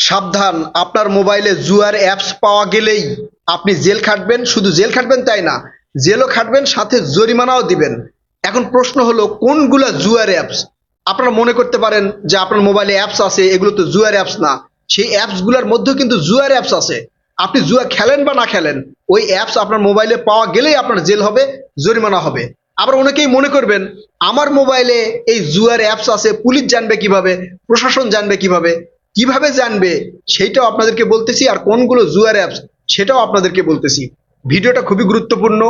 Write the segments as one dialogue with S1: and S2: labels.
S1: সাবধান, আপনার মোবাইলে জুয়ার অ্যাপস পাওয়া গেলেই আপনি জেল খাটবেন। শুধু জেল খাটবেন তাই না, জেলও খাটবেন, সাথে জরিমানাও দিবেন। এখন প্রশ্ন হলো কোনগুলা জুয়ার অ্যাপস। আপনারা মনে করতে পারেন যে আপনার মোবাইলে অ্যাপস আছে, এগুলো তো জুয়ার অ্যাপস না। সেই অ্যাপসগুলোর মধ্যেও কিন্তু জুয়ার অ্যাপস আছে। আপনি জুয়া খেলেন বা না খেলেন, ওই অ্যাপস আপনার মোবাইলে পাওয়া গেলেই আপনার জেল হবে, জরিমানা হবে। আবার অনেকেই মনে করবেন আমার মোবাইলে এই জুয়ার অ্যাপস আছে, পুলিশ জানবে কিভাবে, প্রশাসন জানবে কিভাবে। কিভাবে জানবে সেইটাও আপনাদেরকে বলতেছি, আর কোনগুলো জুয়ার অ্যাপস সেটাও আপনাদেরকে বলতেছি। ভিডিওটা খুবই গুরুত্বপূর্ণ।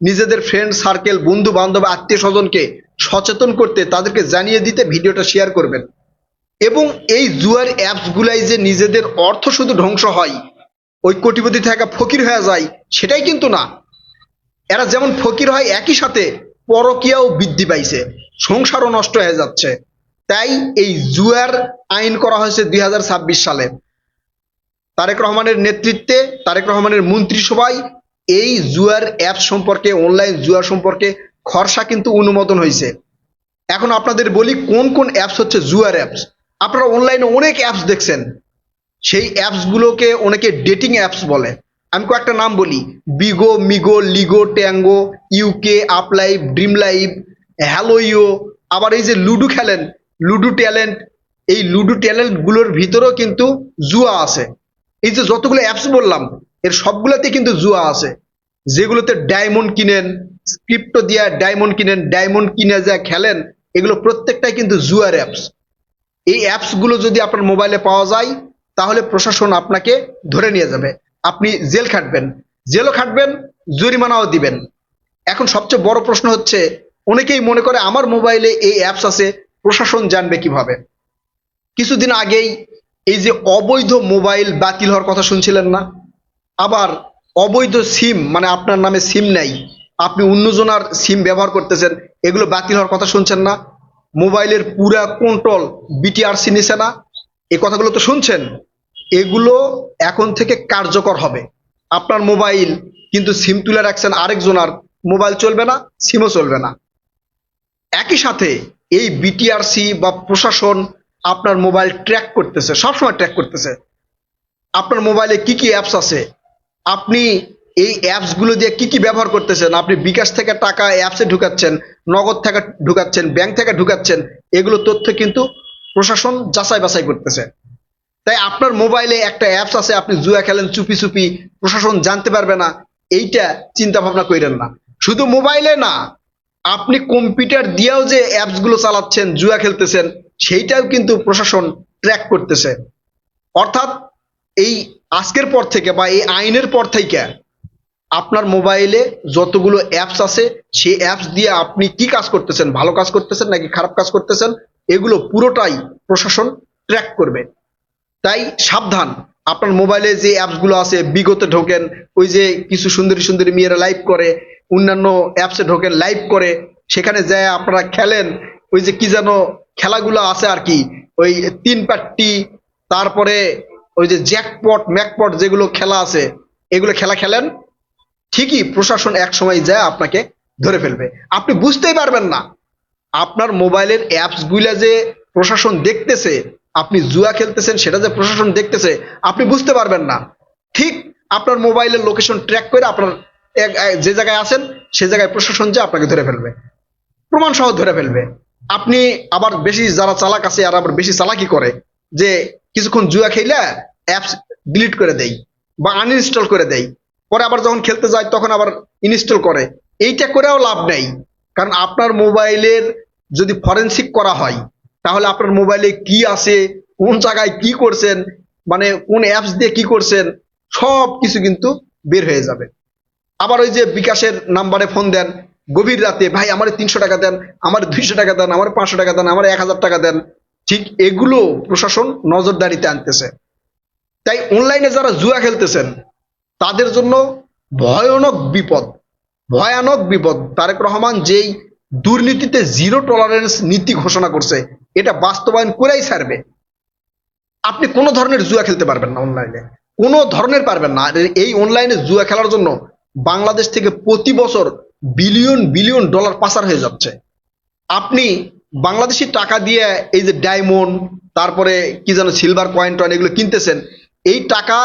S1: নিজেদের ফ্রেন্ড সার্কেল, বন্ধু বান্ধব, আত্মীয় স্বজনকে সচেতন করতে, তাদেরকে জানিয়ে দিতে ভিডিওটা শেয়ার করবেন। এবং এই জুয়ার অ্যাপস গুলাই যে নিজেদের অর্থ শুধু ধ্বংস হয়, ওই কোটিপতি থাকা ফকির হয়ে যায়, সেটাই কিন্তু না। এরা যেমন ফকির হয়, একই সাথে পরকীয়াও বৃদ্ধি পাইছে, সংসারও নষ্ট হয়ে যাচ্ছে। তাই এই জুয়ার আইন করা হয়েছে 2026 সালে। তারেক রহমানের নেতৃত্বে, তারেক রহমানের মন্ত্রিসভায় এই জুয়ার অ্যাপ সম্পর্কে, অনলাইন জুয়া সম্পর্কে খসড়া কিন্তু অনুমোদন হয়েছে। এখন আপনাদের বলি কোন কোন অ্যাপস হচ্ছে জুয়ার অ্যাপস। আপনারা অনলাইনে অনেক অ্যাপস দেখছেন, সেই অ্যাপসগুলোকে অনেকে ডেটিং অ্যাপস বলে। আমি কয়েকটা নাম বলি: Bigo, Migo, Ligo, Tango, UK, Uplive, Dream Live, Helloyo. আবার এই যে লুডো খেলেন, লুডো ট্যালেন্ট, এই লুডো ট্যালেন্ট গুলোর ভিতরেও কিন্তু জুয়া আছে। এই যে যতগুলো অ্যাপস বললাম, এর সবগুলোতে কিন্তু জুয়া আছে। যেগুলোতে ডায়মন্ড কিনেন, ক্রিপ্টো দিয়ে ডায়মন্ড কিনেন, ডায়মন্ড কিনে যা খেলেন, এগুলো প্রত্যেকটাই কিন্তু জুয়ার অ্যাপস। এই অ্যাপস গুলো যদি আপনার মোবাইলে পাওয়া যায়, তাহলে প্রশাসন আপনাকে ধরে নিয়ে যাবে, আপনি জেল খাটবেন, জেলও খাটবেন, জরিমানাও দিবেন। এখন সবচেয়ে বড় প্রশ্ন হচ্ছে, অনেকেই মনে করে আমার মোবাইলে এই অ্যাপস আছে, প্রশাসন জানবে কিভাবে। কিছুদিন আগেই এই যে অবৈধ মোবাইল বাতিল হওয়ার কথা শুনছিলেন না? আবার অবৈধ সিম, মানে আপনার নামে সিম নাই, আপনি অন্যজনার সিম ব্যবহার করতেছেন, এগুলো বাতিল হওয়ার কথা শুনছেন না? মোবাইলের পুরা কন্ট্রোল বিটিআরসি নিছে না? এই কথাগুলো তো শুনছেন। এগুলো এখন থেকে কার্যকর হবে। আপনার মোবাইল কিন্তু সিম তুলে রাখছেন আরেকজনার, মোবাইল চলবে না, সিমও চলবে না। একই সাথে এই বিটিআরসি বা প্রশাসন আপনার মোবাইল ট্র্যাক করতেছে, সবসময় ট্র্যাক করতেছে। আপনার মোবাইলে কি কি অ্যাপস আছে, আপনি এই অ্যাপস গুলো দিয়ে কি কি ব্যবহার করতেছেন, আপনি বিকাশ থেকে টাকা অ্যাপসে ঢুকাচ্ছেন, নগদ থেকে ঢুকাচ্ছেন, ব্যাংক থেকে ঢুকাচ্ছেন, এগুলো তথ্য কিন্তু প্রশাসন যাচাই বাছাই করতেছে। তাই আপনার মোবাইলে একটা অ্যাপস আছে, আপনি জুয়া খেলেন চুপি চুপি, প্রশাসন জানতে পারবে না, এইটা চিন্তা ভাবনা করেন না। শুধু মোবাইলে না, আপনি কম্পিউটার দিয়েও যে অ্যাপস গুলো চালাচ্ছেন, জুয়া খেলতেছেন, সেইটাও কিন্তু প্রশাসন ট্র্যাক করতেছে। অর্থাৎ এই আজকের পর থেকে বা এই আইনের পর থেকে আপনার মোবাইলে যতগুলো অ্যাপস আছে, সেই অ্যাপস দিয়ে আপনি কি কাজ করতেছেন, ভালো কাজ করতেছেন নাকি খারাপ কাজ করতেছেন, এগুলো পুরোটাই প্রশাসন ট্র্যাক করবে। তাই সাবধান, আপনার মোবাইলে যে অ্যাপসগুলো আছে, বিগতে ঢোকেন, ওই যে কিছু সুন্দরী সুন্দরী মেয়েরা লাইভ করে, অন্যান্য অ্যাপসে ঢোকেন, লাইভ করে, সেখানে যায় আপনারা খেলেন। ওই যে কি যেন খেলাগুলো আছে আর কি, ওই তিন পাট্টি, তারপরে ওই যে জ্যাকপট ম্যাকপট যেগুলো খেলা আছে, এগুলো খেলা খেলেন, ঠিকই প্রশাসন এক সময় যায় আপনাকে ধরে ফেলবে, আপনি বুঝতেই পারবেন না। আপনার মোবাইলের অ্যাপস গুলা যে প্রশাসন দেখতেছে, আপনি জুয়া খেলতেছেন সেটা যে প্রশাসন দেখতেছে, আপনি বুঝতে পারবেন না। ঠিক আপনার মোবাইলের লোকেশন ট্র্যাক করে আপনার যে জায়গায় আছেন সে জায়গায় প্রশাসন যে আপনাকে ধরে ফেলবে, প্রমাণ সহ ধরে ফেলবে। আপনি আবার বেশি যারা চালাক আছে আর আবার বেশি চালাকি করে, যে কিছুক্ষণ জুয়া খেলে অ্যাপস ডিলিট করে দেয় বা আনইনস্টল করে দেয়, পরে আবার যখন খেলতে যায় তখন আবার ইনস্টল করে। এইটা করেও লাভ নেই, কারণ আপনার মোবাইলের যদি ফরেনসিক করা হয়, তাহলে আপনার মোবাইলে কি আছে, কোন জায়গায় কি করছেন, মানে কোন অ্যাপস দিয়ে কি করছেন, সব কিছু কিন্তু বের হয়ে যাবে। আবার ওই যে বিকাশের নাম্বারে ফোন দেন গভীর রাতে, ভাই আমার 300 টাকা দেন, আমার 200 টাকা দেন, আমার 500 টাকা দেন, আমার 1000 টাকা দেন, ঠিক এগুলো প্রশাসন নজরদারিতে আনতেছে। তাই অনলাইনে যারা জুয়া খেলতেছেন তাদের জন্য ভয়ানক বিপদ, ভয়ানক বিপদ। তারেক রহমান যেই দুর্নীতিতে জিরো টলারেন্স নীতি ঘোষণা করছে, এটা বাস্তবায়ন করেই ছাড়বে। আপনি কোনো ধরনের জুয়া খেলতে পারবেন না অনলাইনে, কোনো ধরনের পারবেন না। আর এই অনলাইনে জুয়া খেলার জন্য বাংলাদেশ থেকে প্রতি বছর বিলিয়ন বিলিয়ন ডলার পাচার হয়ে যাচ্ছে। আপনি বাংলাদেশি টাকা দিয়ে এই যে ডায়মন্ড, তারপরে কি যেন সিলভার কয়েন টয়েন এগুলো কিনতেছেন, এই টাকা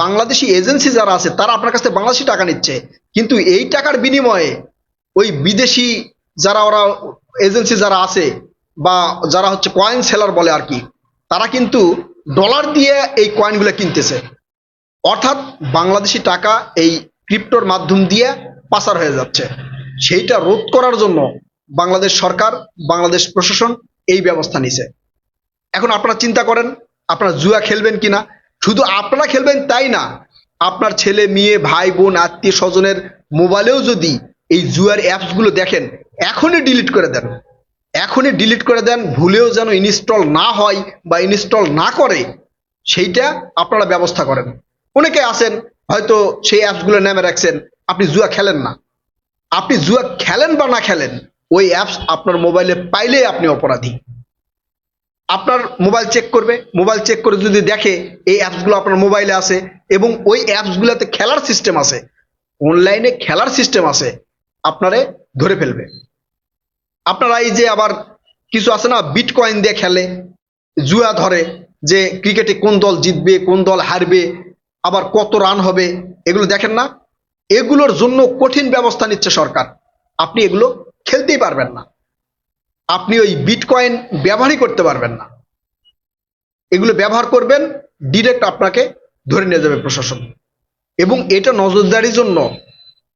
S1: বাংলাদেশি এজেন্সি যারা আছে তারা আপনার কাছ থেকে বাংলাদেশি টাকা নিচ্ছে, কিন্তু এই টাকার বিনিময়ে ওই বিদেশি যারা ওরা এজেন্সি যারা আছে বা যারা হচ্ছে কয়েন সেলার বলে আর কি, তারা কিন্তু ডলার দিয়ে এই কয়েনগুলো কিনতেছে। অর্থাৎ বাংলাদেশি টাকা এই ক্রিপ্টোর মাধ্যম দিয়ে পাচার হয়ে যাচ্ছে। সেইটা রোধ করার জন্য বাংলাদেশ সরকার, বাংলাদেশ প্রশাসন এই ব্যবস্থা নিছে। এখন আপনারা চিন্তা করেন আপনারা জুয়া খেলবেন কিনা। শুধু আপনারা খেলবেন তাই না, আপনার ছেলে মেয়ে ভাই বোন আত্মীয় স্বজনের মোবাইলেও যদি এই জুয়ার অ্যাপসগুলো দেখেন, এখনই ডিলিট করে দেন, এখনই ডিলিট করে দেন। ভুলেও যেন ইনস্টল না হয় বা ইনস্টল না করে সেইটা আপনারা ব্যবস্থা করেন। অনেকে আছেন হয়তো সেই অ্যাপসগুলো নামে রাখছেন, আপনি জুয়া খেলেন না। আপনি জুয়া খেলেন বা না খেলেন, ওই অ্যাপস আপনার মোবাইলে পাইলে আপনি অপরাধী। আপনার মোবাইল চেক করবে, মোবাইল চেক করে যদি দেখে এই অ্যাপসগুলো আপনার মোবাইলে আছে এবং ওই অ্যাপসগুলোতে খেলার সিস্টেম আছে, অনলাইনে খেলার সিস্টেম আছে, আপনারে ধরে ফেলবে। আপনারা এই যে আবার কিছু আছে না বিটকয়েন দিয়ে খেলে, জুয়া ধরে যে ক্রিকেটে কোন দল জিতবে কোন দল হারবে আবার কত রান হবে, এগুলো দেখেন না। এগুলোর জন্য কঠিন ব্যবস্থা নিচ্ছে সরকার। আপনি এগুলো খেলতেই পারবেন না, আপনি ওই বিটকয়েন ব্যবহারই করতে পারবেন না। এগুলো ব্যবহার করবেন ডিরেক্ট আপনাকে ধরে নিয়ে যাবে প্রশাসন। এবং এটা নজরদারির জন্য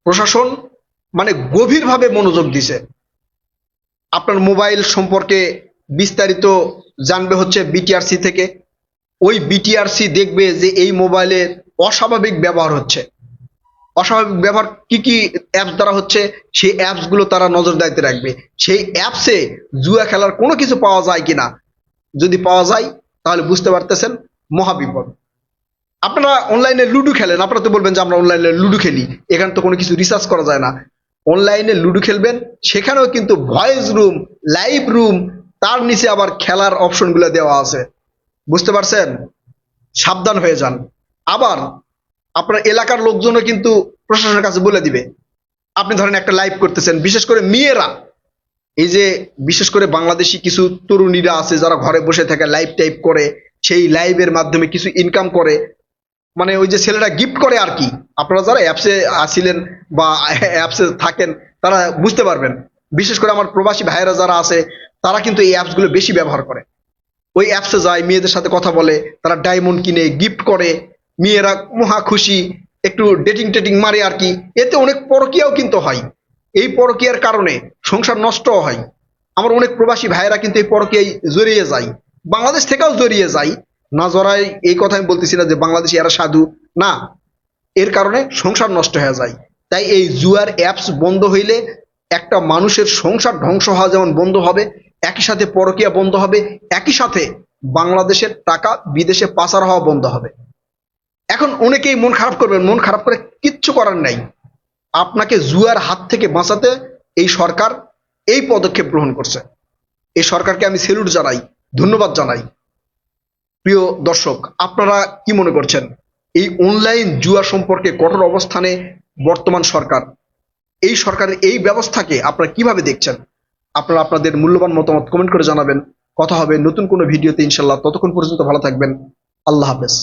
S1: প্রশাসন মানে গভীরভাবে মনোযোগ দিছে। আপনার মোবাইল সম্পর্কে বিস্তারিত জানবে হচ্ছে বিটিআরসি থেকে। ওই বিটিআরসি দেখবে যে এই মোবাইলের অস্বাভাবিক ব্যবহার হচ্ছে, অস্বাভাবিক ব্যবহার কি কি অ্যাপস দ্বারা হচ্ছে, সেই অ্যাপসগুলো তারা নজরদারিতে রাখবে। সেই অ্যাপসে জুয়া খেলার কোনো কিছু পাওয়া যায় কিনা, যদি পাওয়া যায় তাহলে বুঝতে পারতেছেন মহাবিপদ। আপনারা অনলাইনে লুডো খেলেন, আপনারা তো বলবেন যে আমরা অনলাইনে লুডো খেলি, এখানে তো কোনো কিছু রিসার্চ করা যায় না। অনলাইনে লুডো খেলবেন, সেখানেও কিন্তু ভয়েস রুম, লাইভ রুম, তার নিচে আবার খেলার অপশনগুলো দেওয়া আছে। বুঝতে পারছেন? সাবধান হয়ে যান। আবার আপনার এলাকার লোকজনও কিন্তু প্রশাসনের কাছে বলে দিবে। আপনি ধরেন একটা লাইভ করতেছেন, বিশেষ করে মেয়েরা, এই যে বিশেষ করে বাংলাদেশি কিছু তরুণীরা আছে যারা ঘরে বসে থাকে লাইভ টাইপ করে, সেই লাইভের মাধ্যমে কিছু ইনকাম করে, মানে ওই যে ছেলেরা গিফট করে আর কি। আপনারা যারা অ্যাপসে আসিলেন বা অ্যাপসে থাকেন তারা বুঝতে পারবেন। বিশেষ করে আমার প্রবাসী ভাইয়েরা যারা আছে তারা কিন্তু এই অ্যাপসগুলো বেশি ব্যবহার করে। ওই অ্যাপসে যায়, মেয়েদের সাথে কথা বলে, তারা ডায়মন্ড কিনে গিফট করে, মেয়েরা মহা খুশি, একটু ডেটিং টেটিং মারে আর কি। এতে অনেক পরকীয়াও কিন্তু হয়। এই পরকীয়ার কারণে সংসার নষ্টও হয়। আমার অনেক প্রবাসী ভাইয়েরা কিন্তু এই পরকীয়ায় জড়িয়ে যায়, বাংলাদেশ থেকেও জড়িয়ে যায়। না জড়াই এই কথা আমি বলতেছি না যে বাংলাদেশি এরা সাধু, না, এর কারণে সংসার নষ্ট হয়ে যায়। তাই এই জুয়ার অ্যাপস বন্ধ হইলে একটা মানুষের সংসার ধ্বংস হওয়া যেমন বন্ধ হবে, একই সাথে পরকীয়া বন্ধ হবে, একই সাথে বাংলাদেশের টাকা বিদেশে পাচার হওয়া বন্ধ হবে। এখন অনেকেই মন খারাপ করবেন, মন খারাপ করে কিচ্ছু করার নাই। আপনাকে জুয়ার হাত থেকে বাঁচাতে এই সরকার এই পদক্ষেপ গ্রহণ করছে। এই সরকারকে আমি স্যালুট জানাই, ধন্যবাদ জানাই। প্রিয় দর্শক, আপনারা কি মনে করছেন এই অনলাইন জুয়া সম্পর্কে কঠোর অবস্থানে বর্তমান সরকার, এই সরকারের এই ব্যবস্থাকে আপনারা কিভাবে দেখছেন? আপনারা আপনাদের মূল্যবান মতামত কমেন্ট করে জানাবেন। কথা হবে নতুন কোনো ভিডিওতে ইনশাল্লাহ। ততক্ষণ পর্যন্ত ভালো থাকবেন। আল্লাহ হাফেজ।